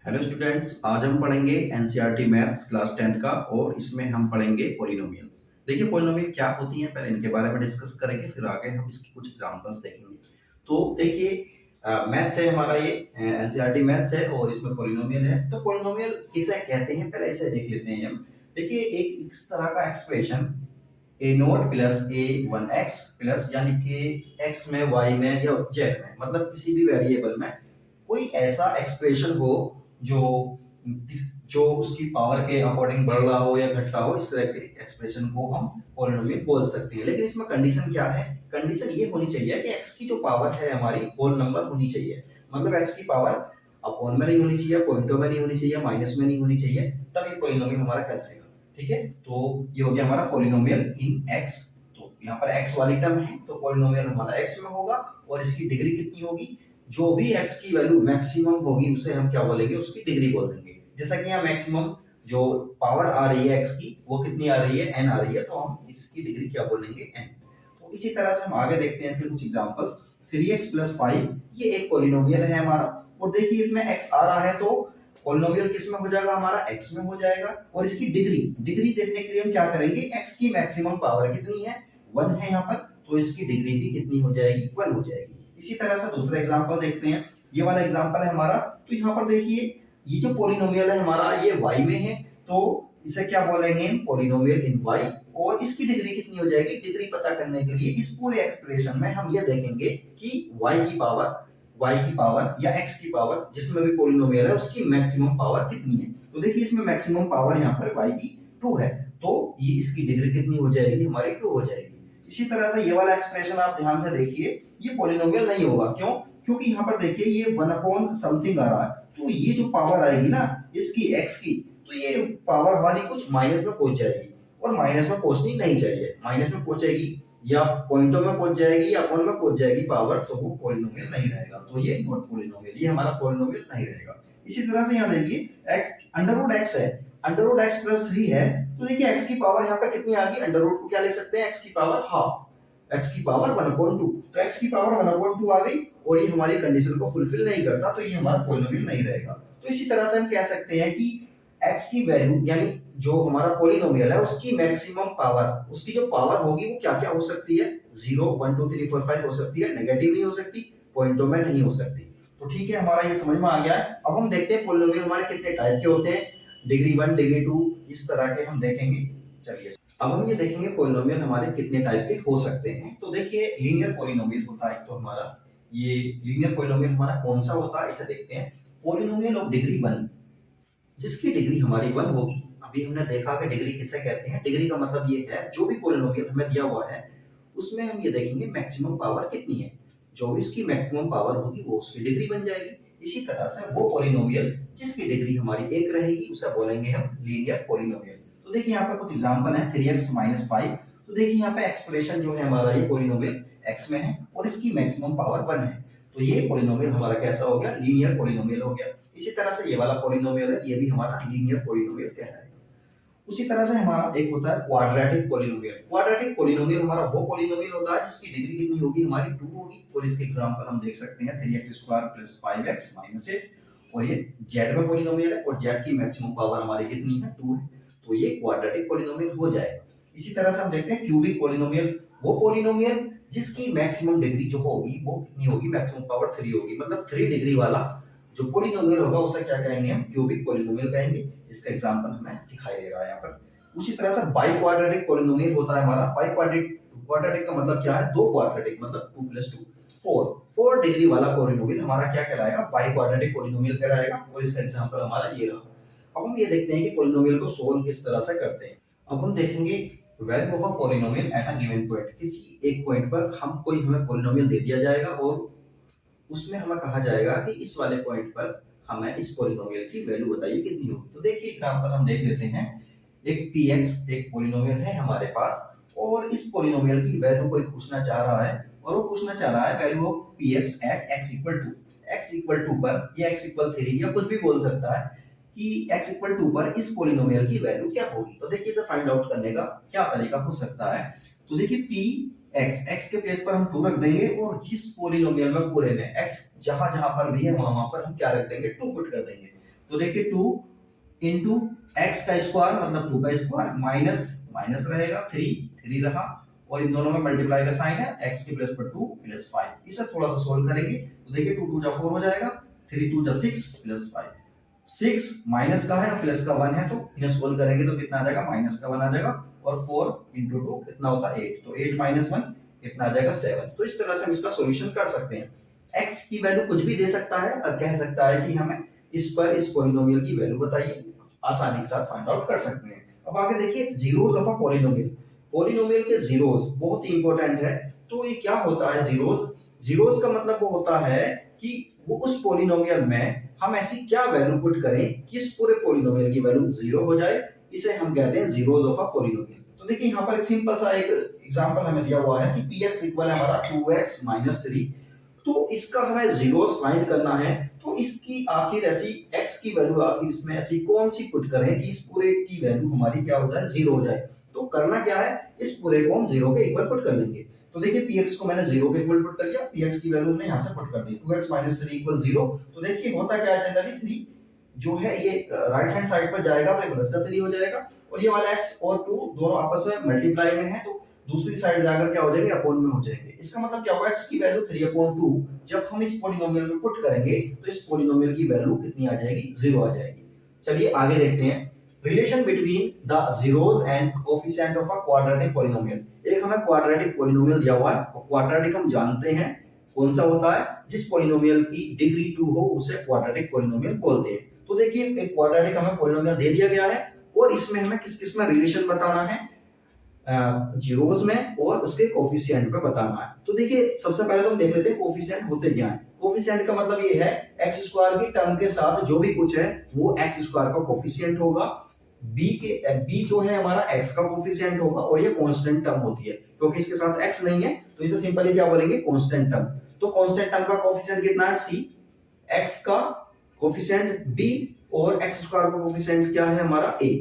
Hello students, आज हम पढ़ेंगे एनसीईआरटी मैथ्स क्लास 10th का और इसमें हम पढ़ेंगे पॉलिनोमियल। देखिए पॉलिनोमियल क्या होती हैं, पहले इनके बारे में डिस्कस करेंगे, फिर आगे हम इसकी कुछ एग्जांपल्स देखेंगे। तो देखिए मैथ्स है हमारा, ये एनसीईआरटी मैथ्स है और इसमें पॉलिनोमियल है। तो पॉलिनोमियल किसे कहते हैं पहले इसे देख लेते हैं हम। देखिए एक इस तरह का expression a note plus A one x plus यानी कि एक्स में वाई में या जेड में, मतलब किसी भी वेरिएबल में कोई ऐसा एक्सप्रेशन हो जो जो उसकी पावर के अकॉर्डिंग बढ़ रहा हो या घट रहा हो, इस तरह के एक्सप्रेशन को हम पॉलिनोमियल बोल सकते हैं। लेकिन इसमें कंडीशन क्या है? कंडीशन ये होनी चाहिए कि x की जो पावर है हमारी होल नंबर होनी चाहिए। मतलब x की पावर अपॉन में नहीं होनी चाहिए, पॉइंटों में नहीं होनी चाहिए, माइनस में नहीं होनी चाहिए, तब ये पॉलिनोमियल हमारा कहलाएगा। ठीक है, तो ये हो गया हमारा पॉलिनोमियल इन x। तो यहाँ पर x वाली टर्म है तो पॉलिनोमियल हमारा x में होगा और इसकी डिग्री कितनी होगी? जो भी x की वैल्यू मैक्सिमम होगी उसे हम क्या बोलेंगे? उसकी डिग्री बोल देंगे। जैसा कि यहाँ मैक्सिमम जो पावर आ रही है x की वो कितनी आ रही है? n आ रही है, तो हम इसकी डिग्री क्या बोलेंगे? n। तो इसी तरह से हम आगे देखते हैं इसके कुछ एग्जांपल्स। 3x + 5 ये एक पॉलिनोमियल है हमारा, और देखिए इसमें x आ रहा है तो पॉलिनोमियल किस में हो जाएगा? हमारा x में हो जाएगा। और इसकी डिग्री डिग्री देखने के लिए हम क्या करेंगे? x की मैक्सिमम पावर कितनी है? 1 है यहाँ पर, तो इसकी डिग्री भी कितनी हो जाएगी? 1 हो जाएगी। इसी तरह से दूसरा एग्जांपल देखते हैं। ये वाला एग्जांपल है हमारा, तो यहाँ पर देखिए ये जो पॉलिनोमियल है हमारा ये y में है, तो इसे क्या बोलेंगे? पॉलिनोमियल इन y। और इसकी डिग्री कितनी हो जाएगी? डिग्री पता करने के लिए इस पूरे एक्सप्रेशन में हम ये देखेंगे कि y की पावर या x की पावर जिसमें भी पॉलिनोमियल है उसकी मैक्सिमम पावर कितनी है। तो देखिए इसमें मैक्सिमम पावर यहाँ पर y की 2 है, तो ये इसकी डिग्री कितनी हो जाएगी? हमारी 2 हो जाएगी। इसी तरह से ये वाला एक्सप्रेशन आप ध्यान से देखिए, ये पॉलिनोमियल नहीं होगा। क्यों? क्योंकि यहाँ पर देखिए ये 1 अपॉन समथिंग आ रहा है, तो ये जो पावर आएगी ना इसकी x की, तो ये पावर हमारी कुछ माइनस में पहुंच जाएगी, और माइनस में पहुंचनी नहीं चाहिए। माइनस में पहुंचेगी या पॉइंटों में पहुंच जाएगी या अपॉन में पहुंच जाएगी पावर, तो वो पॉलिनोमियल नहीं रहेगा। तो ये नॉट पॉलिनोमियल, ये हमारा पॉलिनोमियल नहीं रहेगा। इसी तरह से यहाँ देखिए x √x है, √x + 3 है, तो देखिए x की पावर यहाँ पे कितनी आ गई? अंडर रूट को क्या लिख सकते हैं? x की पावर हाफ, x की पावर 1/2। तो x की पावर 1/2 आ गई और ये हमारी कंडीशन को फुलफिल नहीं करता, तो ये हमारा पॉलिनोमियल नहीं रहेगा। तो इसी तरह से हम कह सकते हैं कि x की वैल्यू यानी जो हमारा पॉलिनोमियल है उसकी मैक्सिमम पावर, उसकी जो पावर होगी वो क्या क्या हो सकती है? 0 1 2 3 4 5 हो सकती है, नेगेटिव नहीं हो सकती, पॉइंटों में नहीं हो सकती। तो ठीक है, हमारा ये समझ में आ गया है। अब हम देखते हैं पॉलिनोमियल हमारे कितने टाइप के होते हैं, डिग्री 1 डिग्री 2 इस तरह के हम देखेंगे। चलिए अब हम ये देखेंगे पॉलिनोमियल हमारे कितने टाइप के हो सकते हैं। तो देखिए लीनियर पॉलिनोमियल होता है तो हमारा, ये लीनियर पॉलिनोमियल हमारा कौन सा होता है इसे देखते हैं। पॉलिनोमियल ऑफ डिग्री 1 जिसकी डिग्री हमारी 1 होगी। अभी हमने देखा कि डिग्री किसे कहते हैं। डिग्री का मतलब ये है जो भी पॉलिनोमियल हमें दिया हुआ है उसमें हम ये देखेंगे मैक्सिमम पावर कितनी है, जो भी उसकी मैक्सिमम पावर होगी वो उसकी डिग्री बन जाएगी। इसी तरह से वो पॉलिनोमियल जिसकी डिग्री हमारी 1 रहेगी उसे बोलेंगे हम लीनियर पॉलिनोमियल। तो देखिए यहाँ पे कुछ एग्जांपल है। 3x - 5, तो देखिए यहाँ पे एक्सप्रेशन जो है हमारा ये पॉलिनोमियल x में है और इसकी मैक्सिमम पावर 1 है, तो ये पॉलिनोमियल हमारा कैसा हो गया? लीनियर पॉलिनोमियल हो गया। इसी तरह से ये वाला पॉलिनोमियल है, ये भी हमारा लीनियर पॉलिनोमियल कहलाएगा। उसी तरह से हमारा एक होता है क्वाड्रेटिक पॉलिनोमियल। क्वाड्रेटिक पॉलिनोमियल हमारा वो पॉलिनोमियल होता है जिसकी डिग्री कितनी होगी? हमारी 2 होगी। और इसके एग्जांपल हम देख सकते हैं 3x² + 5x - 8, और ये z में पॉलिनोमियल है और z की मैक्सिमम पावर हमारी कितनी है? 2 है, तो ये क्वाड्रेटिक पॉलिनोमियल हो जाएगा। इसी तरह से हम देखते हैं क्यूबिक पॉलिनोमियल, वो पॉलिनोमियल जिसकी मैक्सिमम डिग्री जो होगी वो कितनी होगी? मैक्सिमम पावर 3 होगी, मतलब 3 डिग्री वाला जो पॉलिनोमियल होगा उसे क्या कहेंगे? हम क्यूबिक पॉलिनोमियल कहेंगे। इसका एग्जांपल हमें दिखाई दे रहा है यहाँ पर। उसी तरह से बाई क्वाड्रेटिक पॉलिनोमियल होता है हमारा। बाई क्वाड्रेटिक का मतलब क्या है? 2 क्वाड्रेटिक, मतलब 2 + 2 4 डिग्री वाला पॉलिनोमियल हमारा क्या कहलाएगा? बाई क्वाड्रेटिक पॉलिनोमियल कहलाएगा। और इसका एग्जांपल हमारा ये रहा। अब हम ये देखते हैं कि पॉलिनोमियल को सोल्व किस तरह से करते हैं। अब हम देखेंगे value of a polynomial at a given point. किसी एक पॉइंट पर हमें पॉलिनोमियल दे दिया जाएगा और उसमें हमें कहा जाएगा कि इस वाले पॉइंट पर हमें इस पॉलिनोमियल की वैल्यू बताइए कितनी होगी। तो देखिए एग्जांपल हम देख लेते हैं। एक px एक पॉलिनोमियल है हमारे पास और इस पॉलिनोमियल की वैल्यू कोई पूछना चाह रहा है, और वो पूछना चाह रहा है value of px at x = 2 पर या x = 3 या कुछ भी बोल सकता है कि x = 2 पर इस पॉलिनोमियल की वैल्यू क्या होगी। तो देखिए इसे फाइंड आउट करने का क्या तरीका हो सकता है। तो देखिए x के प्लेस पर हम 2 रख देंगे और जिस पॉलिनोमियल में पूरे में x जहां जहां पर भी है वहां वहां पर हम क्या रख देंगे? 2 पुट कर देंगे। तो देखिए 2 इंटू एक्स का स्क्वायर मतलब 2 का स्क्वायर माइनस माइनस रहेगा 3 रहा और इन दोनों में मल्टीप्लाई का साइन है x के प्लेस पर 2 प्लस 5। इसे थोड़ा सा सोल्व करेंगे तो देखिए 2 2 जा 4 हो जाएगा, 3 2 जा 6 प्लस 5। 6 माइनस का है प्लस का 1 है तो इन्हें सोल्व करेंगे तो कितना आ जाएगा, माइनस का 1 आ जाएगा और 4 इंटू 2 कितना होता है 8, तो 8 माइनस 1 कितना आ जाएगा 7। तो इस तरह से हम इसका सॉल्यूशन कर सकते हैं। x की वैल्यू कुछ भी दे सकता है और कह सकता है कि हमें इस पर इस पॉलिनोमियल की वैल्यू बताइए, आसानी के साथ फाइंड आउट कर सकते हैं। अब आगे देखिए zeros of a polynomial. Polynomial के जीरोस बहुत ही इंपॉर्टेंट है। तो ये क्या होता है जीरोस? जीरोस का मतलब वो होता है कि वो उस पॉलिनोमियल में हम ऐसी क्या वैल्यू पुट करें कि इस पूरे पॉलिनोमियल की वैल्यू जीरो हो जाए, इसे हम कहते हैं जीरोस ऑफ अ पॉलिनोमियल। तो देखिए यहाँ पर एक सिंपल सा एक एग्जांपल हमें दिया हुआ है कि px इक्वल है हमारा 2x - 3। तो इसका हमें जीरोस फाइंड करना है, तो इसकी आखिर ऐसी x की वैल्यू आखिर इसमें ऐसी कौन सी पुट करें कि इस पूरे की वैल्यू हमारी क्या हो जाए, जीरो हो जाए। तो करना क्या है, इस पूरे को हम जीरो के इक्वल पुट कर लेंगे। तो देखिए px को मैंने जीरो के इक्वल पुट कर लिया, px की वैल्यू हमने यहाँ से पुट कर दी 2x - 3 = 0। तो देखिए होता क्या है, जनरली 3 जो है ये राइट हैंड साइड पर जाएगा तो प्लस का 3 हो जाएगा और ये वाला x और 2 दोनों आपस में मल्टीप्लाई में है तो दूसरी साइड जाकर क्या हो जाएंगे, अपॉन में हो जाएंगे। इसका मतलब क्या होगा, x की वैल्यू 3/2 जब हम इस पॉलिनोमियल में पुट करेंगे तो इस पॉलिनोमियल की वैल्यू कितनी आ जाएगी, 0 आ जाएगी। चलिए आगे देखते हैं relation between the zeros and coefficient of a quadratic polynomial. एक हमें क्वाड्रेटिक पॉलिनोमियल दिया हुआ है और क्वाड्रेटिक हम जानते हैं कौन सा होता है, जिस पॉलिनोमियल की डिग्री 2 हो उसे क्वाड्रेटिक पॉलिनोमियल बोलते हैं। तो देखिए एक क्वाड्रेटिक हमें पॉलिनोमियल दे दिया गया है और इसमें हमें किस किस में रिलेशन बताना है, जीरोस में और उसके कोएफिशिएंट पे बताना है। तो देखिए सबसे पहले तो हम देख लेते हैं कोएफिशिएंट होते क्या हैं। कोएफिशिएंट का मतलब ये है x स्क्वायर की टर्म के साथ जो भी कुछ है वो x स्क्वायर का कोएफिशिएंट होगा, b जो है हमारा x का कोएफिशिएंट होगा और ये कांस्टेंट टर्म होती है क्योंकि इसके साथ x नहीं है तो इसे सिंपली क्या बोलेंगे, कांस्टेंट टर्म। तो कांस्टेंट टर्म का कोएफिशिएंट कितना है, c, x का कोएफिशिएंट b और x स्क्वायर का कोएफिशिएंट क्या है हमारा a।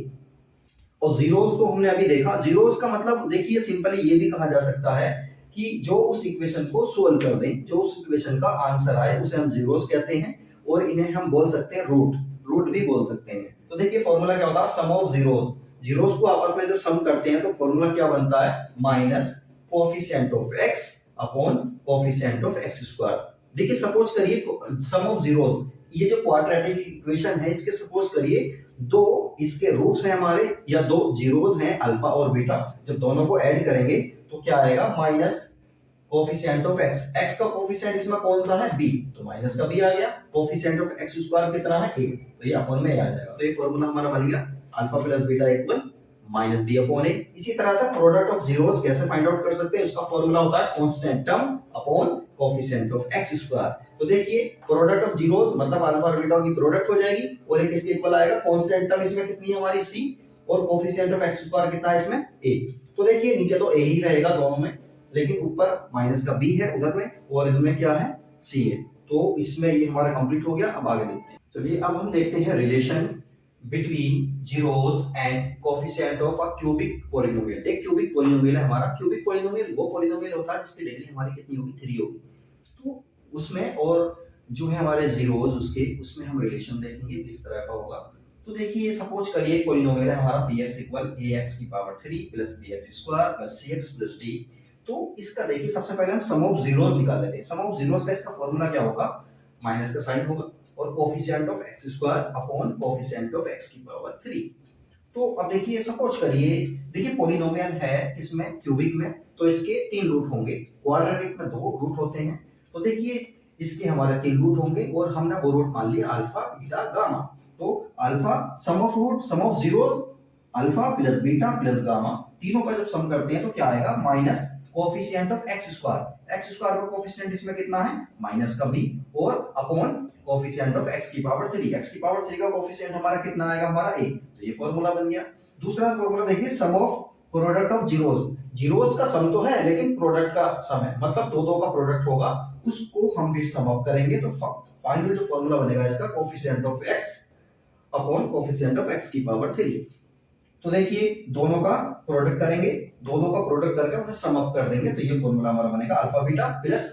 और जीरोस को हमने अभी देखा, जीरोस का मतलब देखिए सिंपली ये भी कहा जा सकता है कि जो उस इक्वेशन को सोल्व कर दें, जो उस इक्वेशन का आंसर आए उसे हम जीरोस कहते हैं और इन्हें हम बोल सकते हैं रूट भी बोल सकते हैं। तो देखिए फॉर्मूला क्या होता है, सम ऑफ जीरोस। जीरोस को आपस में जब सम करते हैं तो फॉर्मूला क्या बनता है, minus coefficient of x upon coefficient of x square. देखिए सपोज करिए सम ऑफ जीरोस, ये जो क्वाड्रेटिक इक्वेशन है इसके सपोज करिए दो इसके रूट्स हैं हमारे या दो जीरोस हैं अल्फा और बीटा, जब दोनों को ऐड करेंगे तो क्या आएगा, minus coefficient of x। x का कोएफिशिएंट इसमें कौन सा है, b, तो माइनस का b आ गया। कोएफिशिएंट ऑफ x स्क्वायर कितना है, a, तो ये अपॉन में आ जाएगा। तो ये फार्मूला हमारा बन गया alpha plus beta equal minus b upon a। इसी तरह से प्रोडक्ट ऑफ जीरोस कैसे फाइंड आउट कर सकते हैं, उसका फार्मूला होता है constant term upon coefficient of x square. तो देखिए प्रोडक्ट ऑफ जीरोस मतलब अल्फा और बीटा की प्रोडक्ट हो जाएगी और एक इसके इक्वल आएगा कांस्टेंट टर्म, इसमें कितनी है हमारी c और कोएफिशिएंट ऑफ x स्क्वायर कितना है इसमें a। तो देखिए नीचे तो a ही रहेगा दोनों में, लेकिन ऊपर माइनस का b है उधर में और इसमें क्या है c है। तो इसमें ये हमारा कंप्लीट हो गया। अब आगे देखते हैं। चलिए अब हम देखते हैं relation between zeros and coefficient of a cubic polynomial. एक क्यूबिक पॉलिनोमियल है हमारा। क्यूबिक पॉलिनोमियल वो पॉलिनोमियल होता है जिसकी डिग्री हमारी कितनी होगी, 3 होगी। तो उसमें और जो है हमारे जीरोस उसमें हम रिलेशन देखेंगे किस तरह का होगा। तो देखिए सपोज करिए पॉलिनोमियल है हमारा px इक्वल ax की power 3 plus bx square plus cx plus d। तो इसका देखिए सबसे पहले हम सम ऑफ जीरोस निकाल लेते हैं। सम ऑफ जीरोस का इसका फार्मूला क्या होगा, माइनस का साइन होगा और coefficient of x square upon coefficient of x की पावर 3। तो अब देखिए सपोज करिए, देखिए पॉलिनोमियल है इसमें क्यूबिक में तो इसके 3 रूट होंगे, क्वाड्रेटिक में 2 रूट होते हैं। तो देखिए इसके हमारे 3 रूट होंगे और हमने वो रूट मान लिया अल्फा बीटा गामा। तो alpha sum of root sum of zeros alpha plus beta plus gamma, तीनों का जब सम करते हैं तो क्या आएगा, minus coefficient of x square. x square का कोएफिशिएंट इसमें कितना है, माइनस का b और अपॉन कोएफिशिएंट ऑफ x की पावर 3। x की पावर 3 का कोएफिशिएंट हमारा कितना आएगा, हमारा a। तो ये फार्मूला बन गया। दूसरा फार्मूला देखिए sum of product of zeros. Zeros का सम तो है लेकिन प्रोडक्ट का सम है, मतलब दो का प्रोडक्ट होगा, उसको हम फिर सम अप करेंगे तो फाइनल जो फार्मूला बनेगा इसका coefficient of x upon coefficient of x की पावर 3। तो देखिए दोनों का प्रोडक्ट करेंगे, दो का प्रोडक्ट करके उन्हें सम अप कर देंगे तो ये फार्मूला हमारा बनेगा alpha beta plus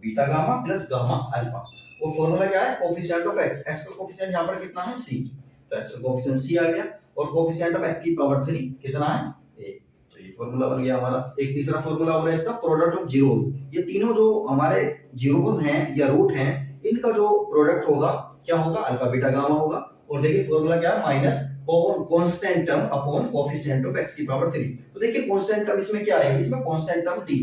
beta gamma plus gamma alpha. और फॉर्मूला क्या है, कोफिशिएंट ऑफ एक्स, एक्स का कोफिशिएंट यहाँ पर कितना है c, तो एक्स का कोफिशिएंट c आ गया और कोफिशिएंट ऑफ x की पावर 3 कितना है a, तो ये फॉर्मूला बन गया हमारा। एक तीसरा फॉर्मूला हो रहा है इसका प्रोडक्ट ऑफ जीरोस, ये तीनों जो हमारे जीरोस हैं या रूट हैं इनका जो प्रोडक्ट होगा क्या होगा, अल्फा बीटा गामा होगा। और देखिए फॉर्मूला क्या है, minus constant term upon coefficient of x की पावर 3। तो देखिए कांस्टेंट टर्म इसमें क्या है, इसमें कांस्टेंट टर्म t,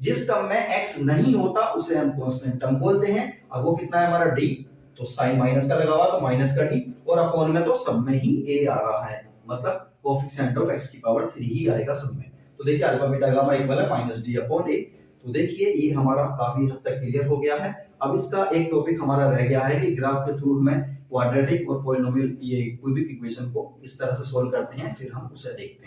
जिस टर्म में x नहीं होता उसे हम कांस्टेंट टर्म बोलते हैं। अब वो कितना है हमारा d, तो साइन माइनस का लगा हुआ तो माइनस का d, और अपॉन में तो सब में ही a आ रहा है, मतलब कोफिशिएंट ऑफ x की पावर 3 ही आएगा सब में। तो देखिए अल्फा बीटा गामा इक्वल है माइनस डी अपॉन ए। तो देखिए ये हमारा काफी हद तक क्लियर हो गया है। अब इसका एक टॉपिक हमारा रह गया है कि ग्राफ के थ्रू हमें क्वाड्रेटिक और पॉलिनोमियल ये क्यूबिक इक्वेशन को किस तरह से सॉल्व करते हैं, फिर हम उसे देखते हैं।